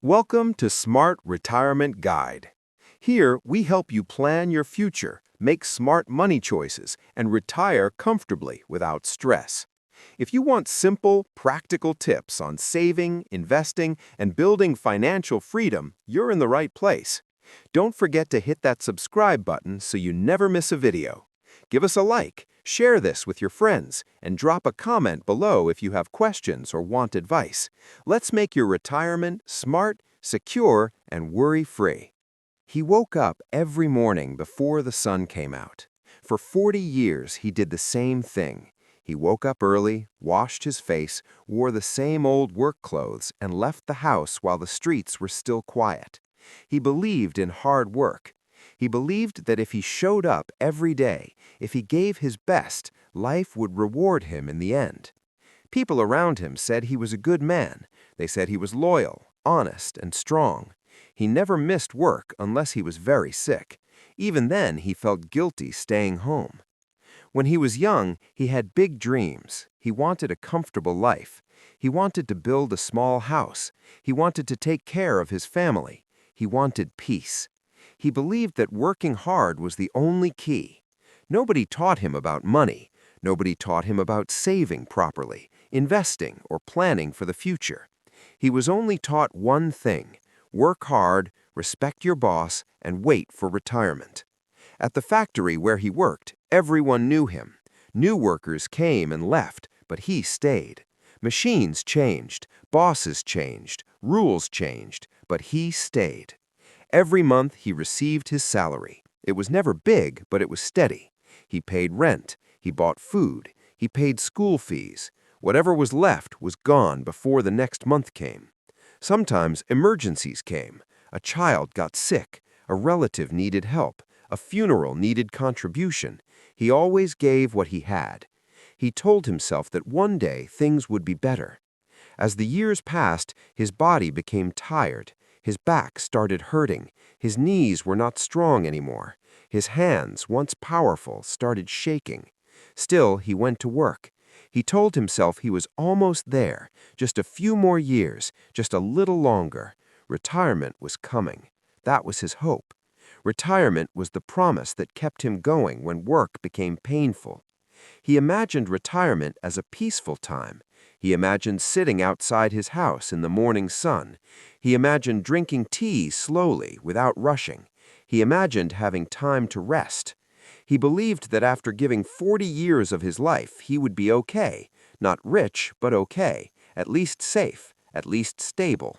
Welcome to Smart Retirement Guide. Here, we help you plan your future, make smart money choices, and retire comfortably without stress. If you want simple, practical tips on saving, investing, and building financial freedom, you're in the right place. Don't forget to hit that subscribe button so you never miss a video. Give us a like, share this with your friends, and drop a comment below if you have questions or want advice. Let's make your retirement smart, secure, and worry-free. He woke up every morning before the sun came out. For 40 years, he did the same thing. He woke up early, washed his face, wore the same old work clothes, and left the house while the streets were still quiet. He believed in hard work. He believed that if he showed up every day, if he gave his best, life would reward him in the end. People around him said he was a good man. They said he was loyal, honest, and strong. He never missed work unless he was very sick. Even then, he felt guilty staying home. When he was young, he had big dreams. He wanted a comfortable life. He wanted to build a small house. He wanted to take care of his family. He wanted peace. He believed that working hard was the only key. Nobody taught him about money. Nobody taught him about saving properly, investing, or planning for the future. He was only taught one thing: work hard, respect your boss, and wait for retirement. At the factory where he worked, everyone knew him. New workers came and left, but he stayed. Machines changed, bosses changed, rules changed, but he stayed. Every month he received his salary. It was never big, but it was steady. He paid rent, he bought food, he paid school fees. Whatever was left was gone before the next month came. Sometimes emergencies came. A child got sick, a relative needed help, a funeral needed contribution. He always gave what he had. He told himself that one day things would be better. As the years passed, his body became tired. His back started hurting. His knees were not strong anymore. His hands, once powerful, started shaking. Still, he went to work. He told himself he was almost there, just a few more years, just a little longer. Retirement was coming. That was his hope. Retirement was the promise that kept him going when work became painful. He imagined retirement as a peaceful time. He imagined sitting outside his house in the morning sun. He imagined drinking tea slowly, without rushing. He imagined having time to rest. He believed that after giving 40 years of his life, he would be okay. Not rich, but okay. At least safe, at least stable.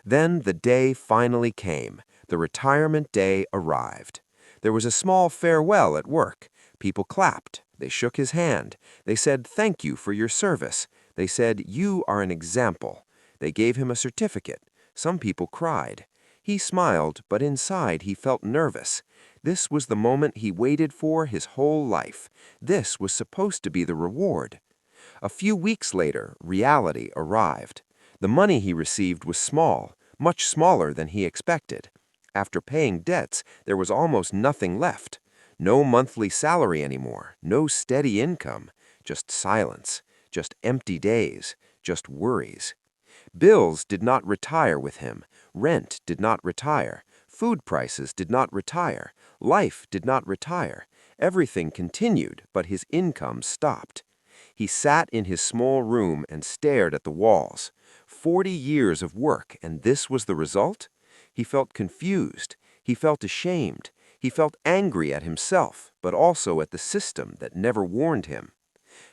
Then the day finally came. The retirement day arrived. There was a small farewell at work. People clapped. They shook his hand. They said, "Thank you for your service." They said, "You are an example." They gave him a certificate. Some people cried. He smiled, but inside he felt nervous. This was the moment he waited for his whole life. This was supposed to be the reward. A few weeks later, reality arrived. The money he received was small, much smaller than he expected. After paying debts, there was almost nothing left. No monthly salary anymore, no steady income, just silence, just empty days, just worries. Bills did not retire with him. Rent did not retire. Food prices did not retire. Life did not retire. Everything continued, but his income stopped. He sat in his small room and stared at the walls. 40 years of work, and this was the result? He felt confused. He felt ashamed. He felt angry at himself, but also at the system that never warned him.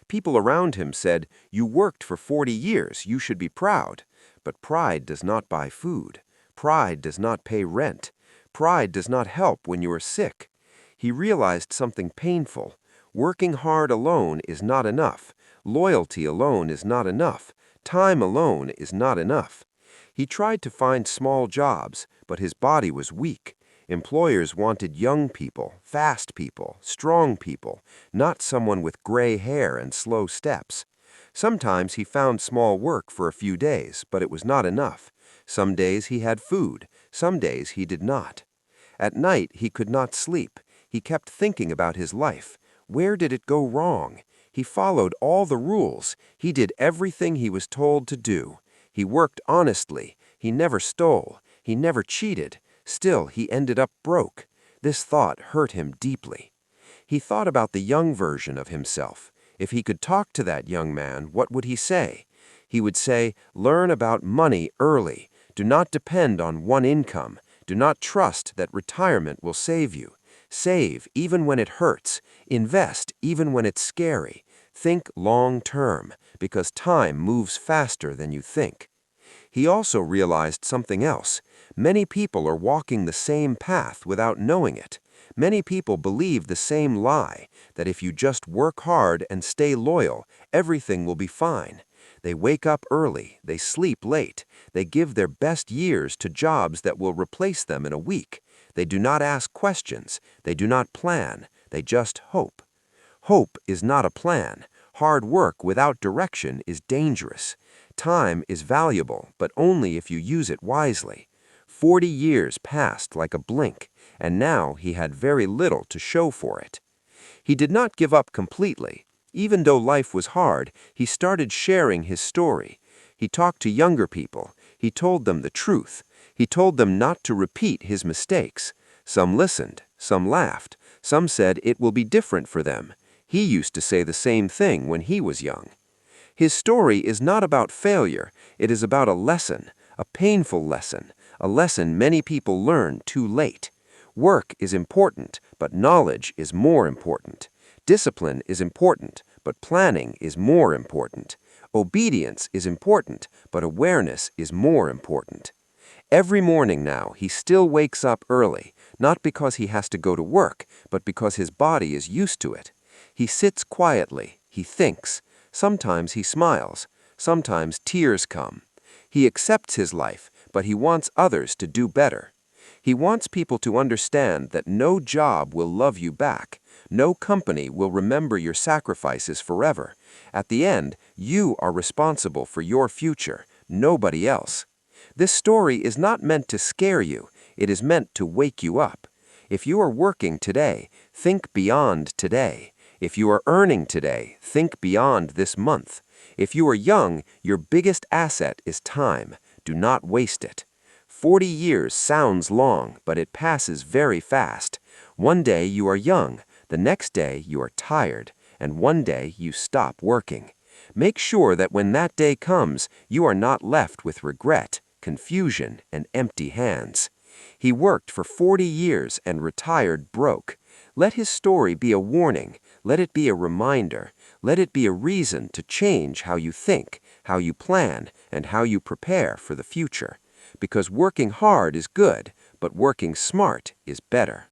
People around him said, "You worked for 40 years, you should be proud." But pride does not buy food. Pride does not pay rent. Pride does not help when you are sick. He realized something painful. Working hard alone is not enough. Loyalty alone is not enough. Time alone is not enough. He tried to find small jobs, but his body was weak. Employers wanted young people, fast people, strong people, not someone with gray hair and slow steps. Sometimes he found small work for a few days, but it was not enough. Some days he had food, some days he did not. At night he could not sleep. He kept thinking about his life. Where did it go wrong? He followed all the rules. He did everything he was told to do. He worked honestly. He never stole. He never cheated. Still, he ended up broke. This thought hurt him deeply. He thought about the young version of himself. If he could talk to that young man, what would he say? He would say, learn about money early. Do not depend on one income. Do not trust that retirement will save you. Save even when it hurts. Invest even when it's scary. Think long term, because time moves faster than you think. He also realized something else. Many people are walking the same path without knowing it. Many people believe the same lie, that if you just work hard and stay loyal, everything will be fine. They wake up early, they sleep late, they give their best years to jobs that will replace them in a week. They do not ask questions, they do not plan, they just hope. Hope is not a plan. Hard work without direction is dangerous. Time is valuable, but only if you use it wisely. 40 years passed like a blink, and now he had very little to show for it. He did not give up completely. Even though life was hard, he started sharing his story. He talked to younger people. He told them the truth. He told them not to repeat his mistakes. Some listened, some laughed, some said it will be different for them. He used to say the same thing when he was young. His story is not about failure, it is about a lesson, a painful lesson, a lesson many people learn too late. Work is important, but knowledge is more important. Discipline is important, but planning is more important. Obedience is important, but awareness is more important. Every morning now, he still wakes up early, not because he has to go to work, but because his body is used to it. He sits quietly, he thinks. Sometimes he smiles, sometimes tears come. He accepts his life, but he wants others to do better. He wants people to understand that no job will love you back. No company will remember your sacrifices forever. At the end, you are responsible for your future, nobody else. This story is not meant to scare you, it is meant to wake you up. If you are working today, think beyond today. If you are earning today, think beyond this month. If you are young, your biggest asset is time. Do not waste it. 40 years sounds long, but it passes very fast. One day you are young, the next day you are tired, and one day you stop working. Make sure that when that day comes, you are not left with regret, confusion, and empty hands. He worked for 40 years and retired broke. Let his story be a warning. Let it be a reminder. Let it be a reason to change how you think, how you plan, and how you prepare for the future. Because working hard is good, but working smart is better.